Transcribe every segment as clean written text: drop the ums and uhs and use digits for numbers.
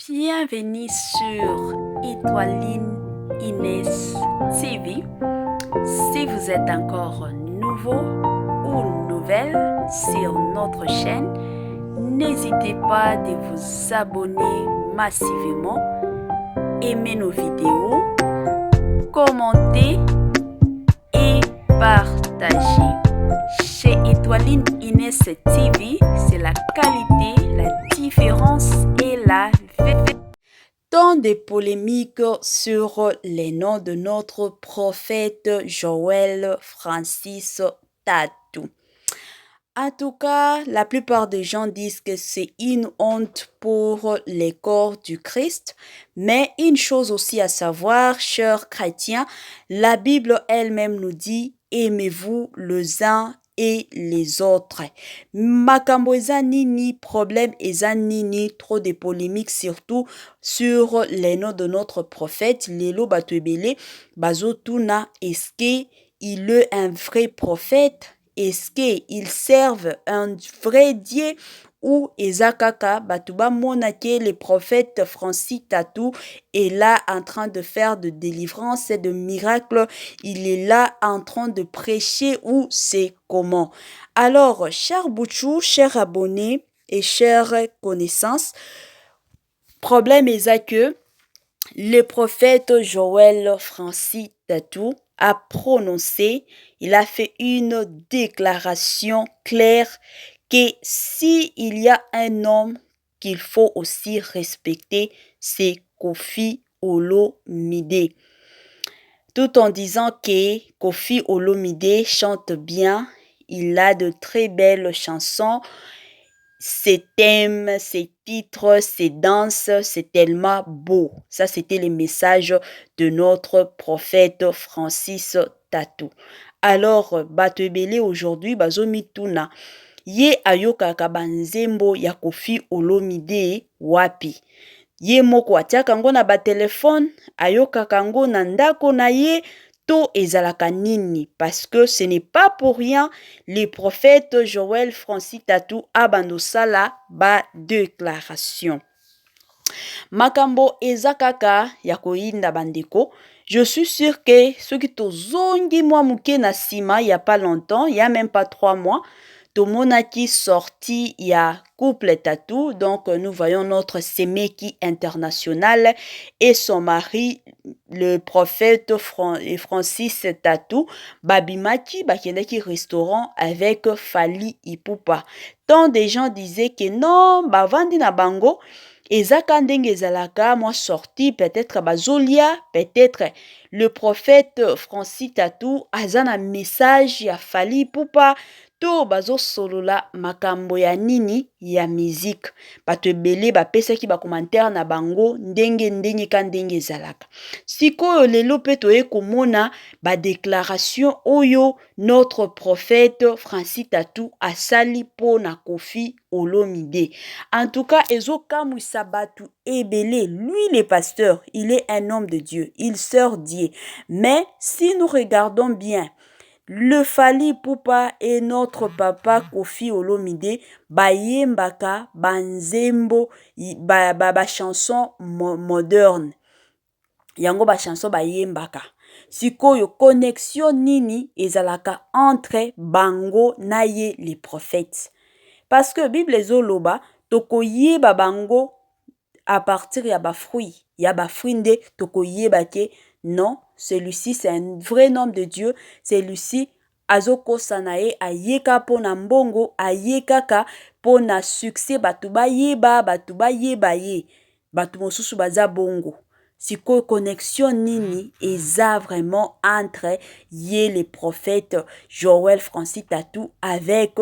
Bienvenue sur Étoiline Inès TV. Si vous êtes encore nouveau ou nouvelle sur notre chaîne, n'hésitez pas de vous abonner massivement, aimer nos vidéos, commenter et partager. Chez Étoiline Inès TV, c'est la qualité, la différence et la vérité. Tant de polémiques sur les noms de notre prophète Joël Francis Tatou. En tout cas, la plupart des gens disent que c'est une honte pour les corps du Christ. Mais une chose aussi à savoir, chers chrétiens, la Bible elle-même nous dit « Aimez-vous les uns et les autres ». Makambo eza nini, problème eza nini, trop de polémiques surtout sur les noms de notre prophète. Lelo bato ebele bazotuna, est-ce qu'il est un vrai prophète? Est-ce qu'ils servent un vrai Dieu ou ezakaka batuba monake le prophète Francis Tatou est là en train de faire de délivrance et de miracles, il est là en train de prêcher ou c'est comment? Alors, chers Bouchou, chers abonnés et chères connaissances, problème est que le prophète Joël Francis Tatou a prononcé, il a fait une déclaration claire que si il y a un homme qu'il faut aussi respecter, c'est Koffi Olomide. Tout en disant que Koffi Olomide chante bien, il a de très belles chansons. Ses thèmes, ses titres, ses danses, c'est tellement beau. Ça, c'était le message de notre prophète Francis Tatou. Alors, bato ebele aujourd'hui, bazomituna. Ye ayokaka banzembo ya Koffi Olomide wapi. Ye moko atiaka yango na batelefone, ayokaka yango na ndako na ye, to ezalaka nini, parce que ce n'est pas pour rien le prophète Joël Francis Tatou abandosala ba déclaration. Makambo ezakaka ya koyinda bandeko. Je suis sûr que ceux qui tozongi mwa muke na sima, il y a pas longtemps, il y a même pas 3 mois, Tomonaki sorti il y a couple Tatou, donc nous voyons notre Semeki international et son mari, le prophète Francis Tatou, babimaki bakendaki restaurant avec Fally Ipupa. Tant des gens disaient que non, bavandi na bango, ezaka ndenge ezalaka, moi sorti, peut-être bazolia, peut-être le prophète Francis Tatou azana message ya Fally Ipupa, to bazo solola makambo ya nini ya musique. Bato ebele bapesaki ba commentaire na bango ndenge ka ndenge ezalaka. Sikoyo lelo pe toye komona ba déclaration oyo notre prophète Francis Tatou asali po na Koffi Olomide. En tout cas, ezokamwisa batu ebele. Lui, le pasteur, il est un homme de Dieu, il sert Dieu. Mais si nous regardons bien, le Fally Ipupa et notre papa Koffi Olomide bayembaka banzembo ba chanson moderne. Yango ba chanson bayembaka. Sikoyo connexion nini ezalaka entre bango na ye les prophètes. Parce que Bible ezoloba tokoyeba bango à partir ya ba fruits. Ya ba fruits nde tokoyeba ke non, celui-ci c'est un vrai homme de Dieu, celui-ci azokosa na ye ayeka pona mbongo, ayekaka pona succès, batu bayeba ye, batu mosusu baza bongo. Siko connexion nini eza vraiment entre ye les prophètes Joël Francis Tatou avec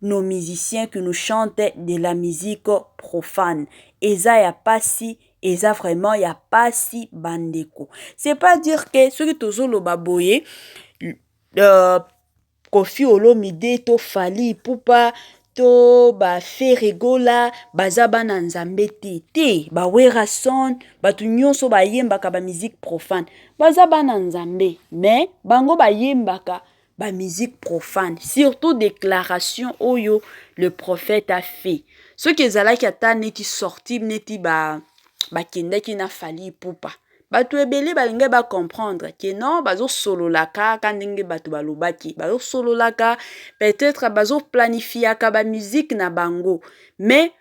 nos musiciens qui nous chantent de la musique profane. Eza ya pasi, eza vraiment ya pasi bandeko. C'est pas dire que ceux qui tozolo baboye Koffi Olomide to Fally Ipupa to ba Ferregola baza bana nzambe te ba Werason batu nyonso bayembaka ba musique profane baza bana nzambe, mais bango bayembaka ba musique profane, surtout déclaration oyo le prophète a fait. Ce qui ezalaki ata neti sorti neti ba bakendaki na Fally Ipupa. Bato ebele balingi comprendre que non bazosololaka ka ndenge bato balobaki, bazosololaka peut-être bazoplanifiaka ba musique na bango, mais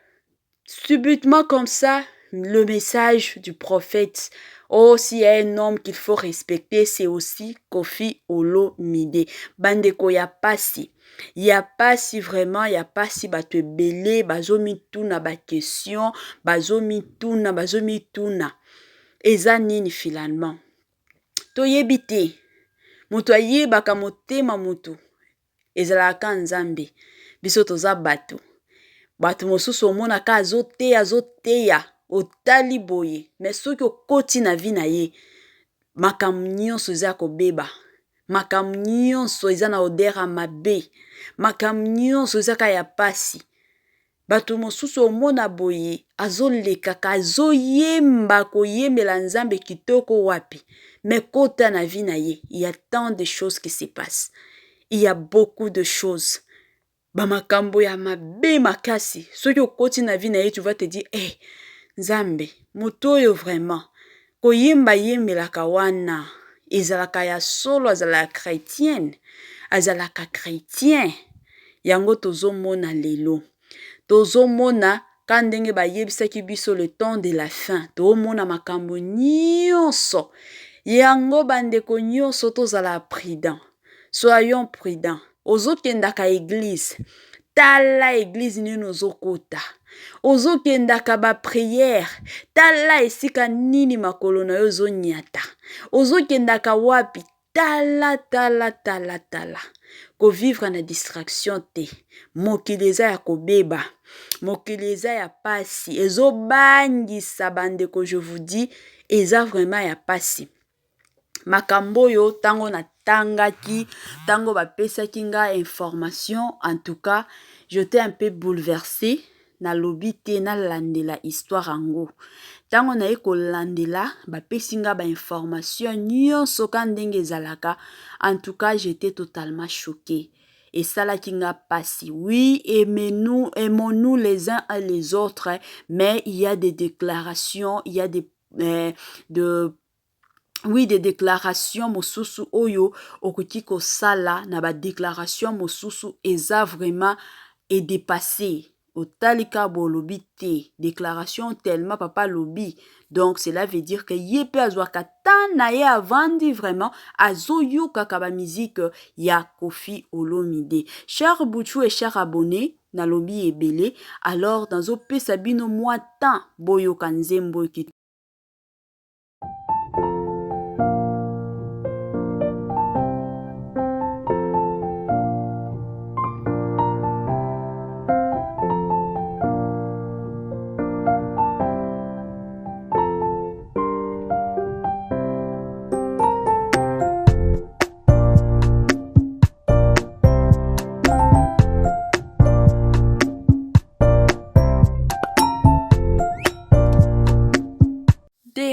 subitement comme ça le message du prophète. Oh, s'il y a un homme qu'il faut respecter, c'est aussi Koffi Olomide. Bandeko ya pasi. Ya pasi vraiment, ya pasi bato ebele, bazomituna ba question, bazomituna. Eza nini finalement? Toyebi te. Moto ayebaka motema moto. Ezalaka Nzambe. Biso toza bato. Bato mosusu omonaka azoteya. Otali boye. Mais soki okoti na vi na ye, makambo nyonso eza kobeba. Makambo nyonso eza na odeur mabe. Makambo nyonso eza ka ya pasi. Bato mosusu omona boye azolekaka azoyemba koyembela Nzambe kitoko wapi. Mais kota na vi na ye, il y a tant de choses qui se passent. Il y a beaucoup de choses. Bamakambo ya mabe makasi. Soki okoti na vi na ye, tu vas te dire, Nzambe, moto oyo vraiment, koyemba yembelaka wana, ezalaka ya solo, azalaka chrétienne, azalaka chrétien, yango tozomona lelo. Tozomona ka ndenge bayebisaki biso le temps de la fin, tozomona makambo nyonso, yango bandeko nyonso tozala prudent. Soyons prudents. Ozokendaka église, tala église nini ozokota. Ozokendaka ba prière, tala esika nini makolo na yo ozonyata. Ozokendaka wapi, tala. Ko vivre na distraction te. Mokili eza ya kobeba. Mokili eza ya pasi. Ezobangisa bandeko, je vous dis, eza vraiment ya pasi. Makambo yo tango na tangaki, tango bapesaki nga information, en tout cas, j'étais un peu bouleversée. Na lobi te na landela histoire ango. Tango na eko landela, bapesi nga ba information nyonso ka ndenge ezalaka. En tout cas, j'étais totalement choquée. Et ça là qui n'a pas si. Oui, aimons-nous les uns et les autres, mais il y a des déclarations, il y a des déclarations mosusu oyo okoki kosala na ba déclaration mosusu eza vraiment est dépassé. Otalika bolobi te, déclaration tellement papa lobi. Donc cela veut dire que yepe azwaka tana ye avandi vraiment azoyo kakaba musique ya Koffi Olomide. Cher Bouchou et cher abonné na lobi ebele, alors dans opesa bino moi temps boyo kanzembo ki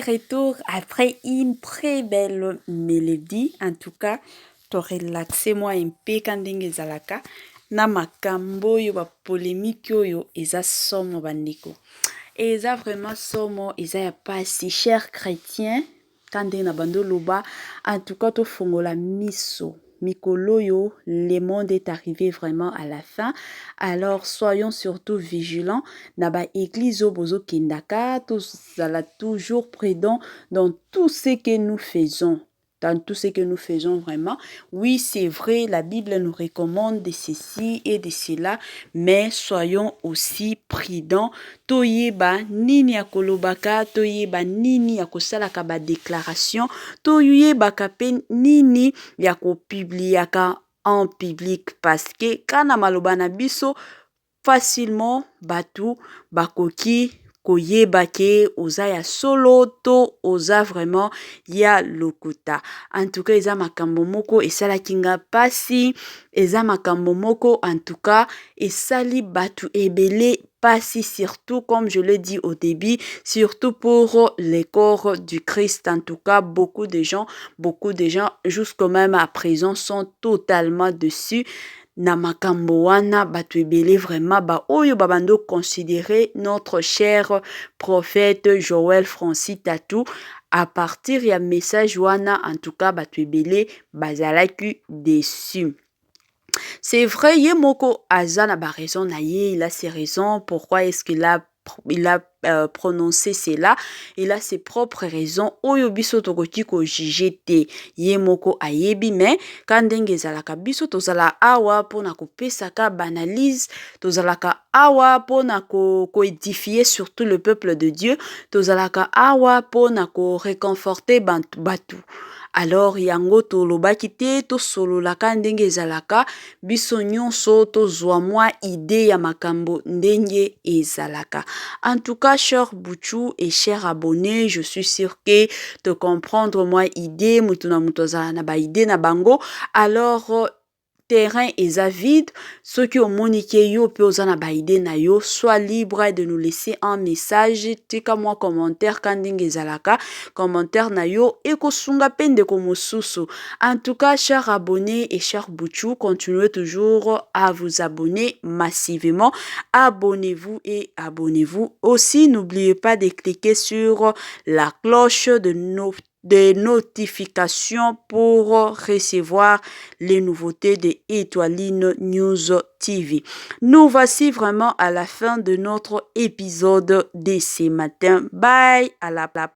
retour après une très belle mélodie. En tout cas, to relaxer moi un peu quand ndenge zalaka na makambo yo ba polémique yo eza somo bandeko. Eza vraiment somo eza ya pas si cher chrétien quand ndenge na bando loba. En tout cas, to fongola miso. Mikoloyo, le monde est arrivé vraiment à la fin. Alors, soyons surtout vigilants. Naba église bozo kindaka, tous ala toujours prudents dans tout ce que nous faisons. Dans tout ce que nous faisons vraiment. Oui, c'est vrai, la Bible nous recommande de ceci et de cela, mais soyons aussi prudents. Toyeba nini ya kolobaka, toyeba nini ya kosalaka ba déclaration, toyeba kape nini ya kopubliaka en public, parce que kana maloba na biso facilement batu bakoki koyeba ke oza ya solo to oza vraiment ya lokuta. En tout cas, eza makambo moko esalaki nga pasi, eza makambo moko en tout cas esali batu ebele pasi, surtout comme je l'ai dit au début, surtout pour les corps du Christ. En tout cas, beaucoup de gens jusqu'au même à présent sont totalement dessus. na makambo wana bato ebele vraiment oyo babando considérer notre cher prophète Joel Francis Tatou à partir ya message wana. En tout cas bato ebele bazalaki déçu. C'est vrai, ye moko aza na ba raison na ye, il a ses raisons pourquoi est-ce qu'il a prononcé cela. Il a ses propres raisons oyo biso tokoki ko juger te. Ye moko ayebi, mais quand ndenge ezalaka biso tozala awa pona kopesaka banalise, tozalaka awa pona ko édifier surtout le peuple de Dieu, tozalaka awa pona ko réconforter batu. Alors yango tolobaki te tosololaka ndenge ezalaka biso nyonso tozwa mwa idée ya makambo ndenge ezalaka. En tout cas, cher Bouchou et cher abonné, je suis sûr que te comprendre moi idée mutu na mutu azala na ba idée na bango. Alors terrain eza vide, ceux qui ont moniqué yo pe ozana ba idée na yo, sois libre de nous laisser un message, tika moi commentaire kanding ezalaka, commentaire na yo eko sunga pende ko mosusu. En tout cas, chers abonnés et chers Bouchou, continuez toujours à vous abonner massivement. Abonnez-vous et abonnez-vous. Aussi, n'oubliez pas de cliquer sur la cloche des notifications pour recevoir les nouveautés de Étoiline News TV. Nous voici vraiment à la fin de notre épisode de ce matin. Bye, à la